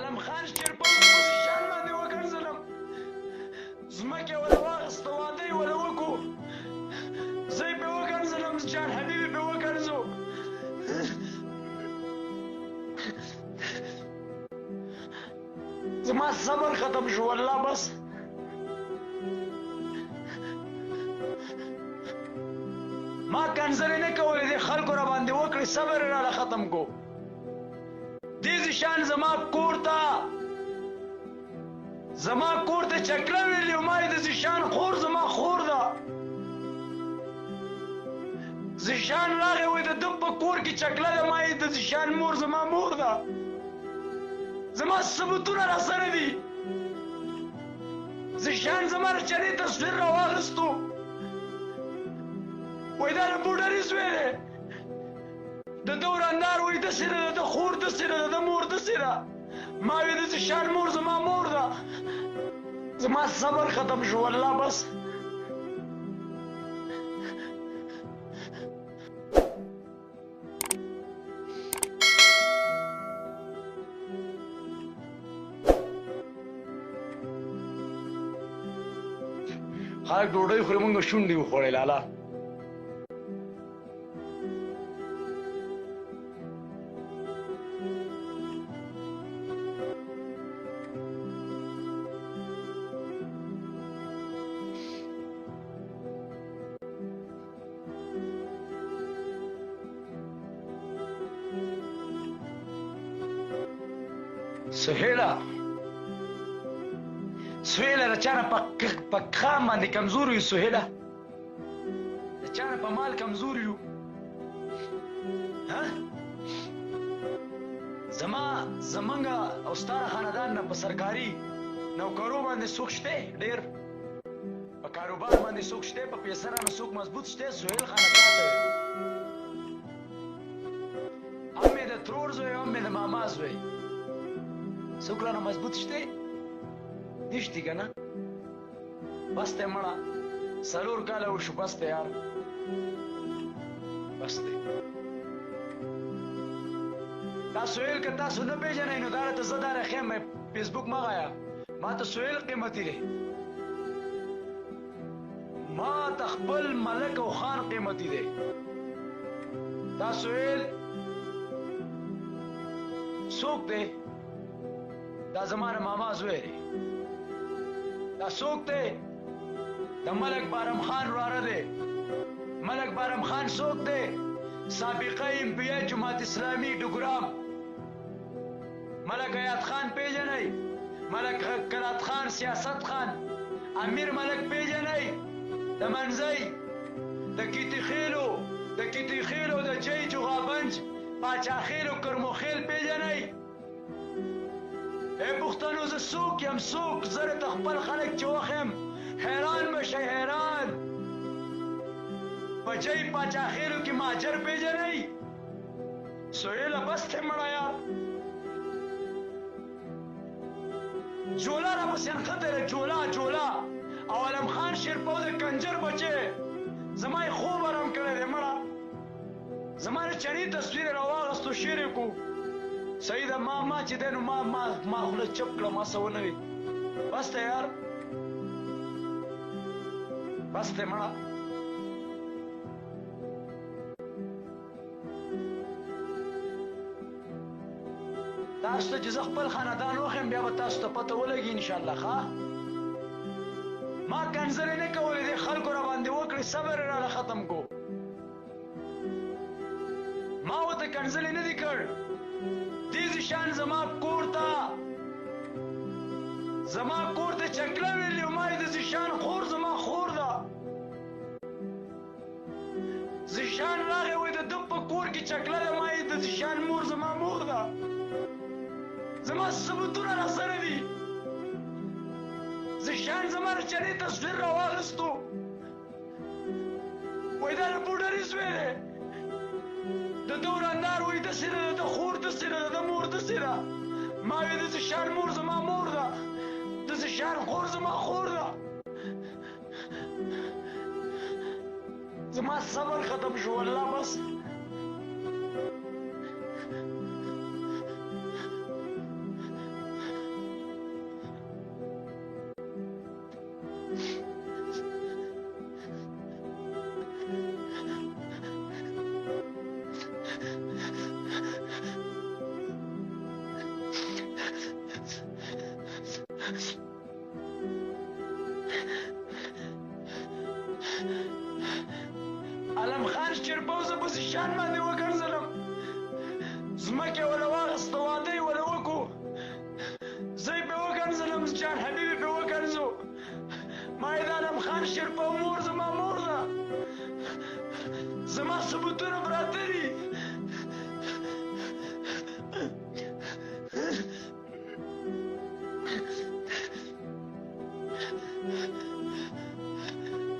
علم خان شېرپل په شان باندې وګرځلم ځمکې وله واخېسته واده یې وله وکړو زه یې پرې وګرځلم جان حبیب یې پرې وګرځو زما صبر ختم شو والله بس ما کنځلې نه کولې دې خلکو را باندې وکړې صبر یې راله ختم کو دې زیشان زما کور ته چکله ویلې ما یې د زیشان خور زما خور ده زیشان راغی وایي د ده په کور کې چکله ده ما یې د زیشان مور زما مور ده زما ثبوتونه را سره دي زیشان زما د چنې تصویر را واخیستو وایي دا د بوډري زوی دی د ده ورندار وایي داسې ده د ده خور داسې ده د ده مور داسې ده ما وایي د زیشان مور زما مور ده زما صبر ختم شو والله بس خلک ډوډۍ خوري مونږ شونډې وخوړې لالا سهیله د چا نه په کام باندې کمزور یو سهیله د چا نه په مال کمزور یو زمونږ او ستاره خاندان نه په سرکاري نوکرو باندې څوک شته ډېر په کاروبار باندې څوک شته په پیسرانو څوک مضبوط شته سهیل خاندان ته هم مې د ترور زوی هم مې د ماما زوی څوک رانه مضبوط شته نشتی که نه بس دی مړه 4 کاله وشو بس دی یار بس دی دا سهیل که تاسو نه پېژنئ نو دا راته زه دا راښیم فیسبوک مه غایه ما ته سهیل قیمتي دی ما ته خپل ملک او خان قیمتي دی دا سهیل څوک دی دا زما د ماما زوی دی دا څوک دی د ملک بارم خان وراره دی ملک بارم خان څوک دی سابقه امپیه جماعت اسلامی ډوګرام ملک حیات خان پیژنئ ملک کرات خان سیاست خان امیر ملک پیژنئ د منځۍ د کیتی خیلو د جی جغابنج پاچاخیلو کرموخیل پیژنئ ای پښتنو زه څوک یم څوک زه راته خپل خلک چې وښیم حیران به شئ حیران په جی پاچاخیلو کې مهاجر پیژنئ سهیله بس دی مړه یار جولا را پسې نښتی دی جولا او علم خان شیرپو د کنجر بچی زما یې خوب ارام کړی دی مړه زما د چنې تصویر یې راواغېستو شیر یې کړو صحیح ده ما چې دی نو ما خوله چپ کړه ما څه ونه وي بس دی یار بس دی مړه تاسو ته چې زه خپل خاندان وښیم بیا به تاسو ته پته ولګي انشاءالله ښه ما کنځلې نه کولې دې خلکو را باندې وکړې صبر یې راله ختم کو ما ورته کنځلې نه دي کړ دې زیشان زما کور ته چکله ویلې ما یې د زیشان خور زما خور ده زیشان راغی وایي د ده په کور کې چکله ده ما یې د زیشان مور زما مور ده زما ثبوتونه را سره دي زیشان زما د چنې تصویر را واخیستو وایي دا د بوډري زوی دی د ده ورندار وایي داسې ده د ده خور داسې ده د ده مور داسې ده ما وایي د زیشان مور زما مور ده د شان خور زما خور ده زما صبر ختم شو والله بس علم خان شیرپو زه پسې شان باندې وګرځلم ځمکې وله واخېسته واده یې وله وکړو زه یې پرې وګرځلم جان حبیب یې پرې وګرځو ما یې د علم خان شیرپو مور زما مور ده زما ثبوتونه پراته دي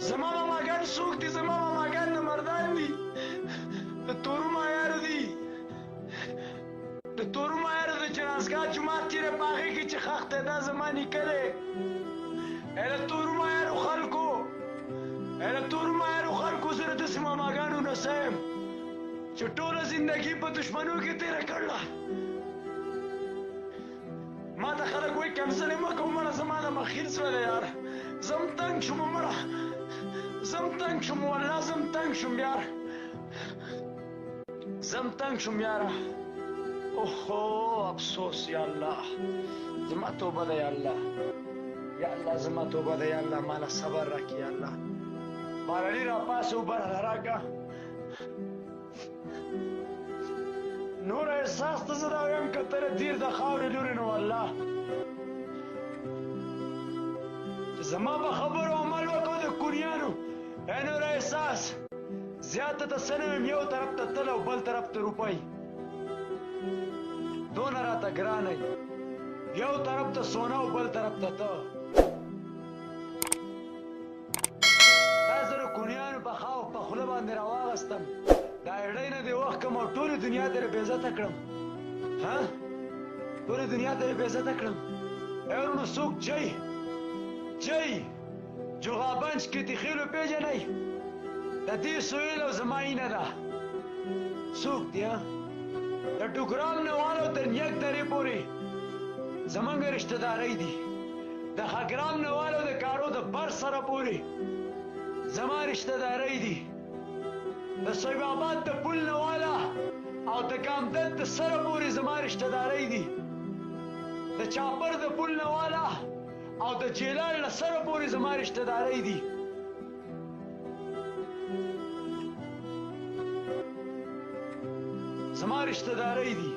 زما ماماګان څوک دي زما ماماګان د مردان دي د تورو مایارو دي د تورو مایارو د چناسګاه جومات تېره په هغې کې چې خښ دی دا زما نیکه دی ای د تورو مایارو خلکو ای د تورو مایارو خلکو زه د داسې ماماګانو نه څه یم چې ټوله زندګي په دښمنو کې تېره کړله ما ته خلک وایي کنسلې مه کوه مړه زما د مخیر زړه دی یاره زه هم تنګ شوم مړه زم تنگ شم والله زم تنگ شم یار زم تنگ شم یاره اوهو افسوس یا الله زما توبه ده یا الله یا الله زما توبه ده یا الله ماله صبر راکړي یا الله مالړي راپاسه اوبه راله راکړه نور احساس ته زه دا وایم که ته د تیر د خاورې لورې نو والله زما په خبرو عمل وکړو د کوریانو ای نور احساس زیاته ته څه نه ویم یو طرف ته تل او بل طرف ته روپۍ دونه راته ګرانه یو طرف ته سونه او بل طرف ته ته دا زه د کوریانو په خوله باندې راواغستم دا اډۍ نه دې وخت کم او ټولې دنیا ته یې بېعزته کړم ها ټولې دنیا ته یې بېعزته کړم ای ورونو څوک جی جوغابنج کې تخیلو پیژنئ د دې سویل او زما اینه ده څوک دی د ټوکرام نه والو تر نیک درې پورې زمونږ رشته دارۍ دي د خګرام نه والو د کارو د بر سره پورې زما رشته دارۍ دي د صیب آباد د پل نه والا او د کامدد د سره پورې زما رشته دارۍ دي د چاپر د پل نه والا او د جیلان له سره پورې زما رشته دارۍ دي زما رشته دارۍ دي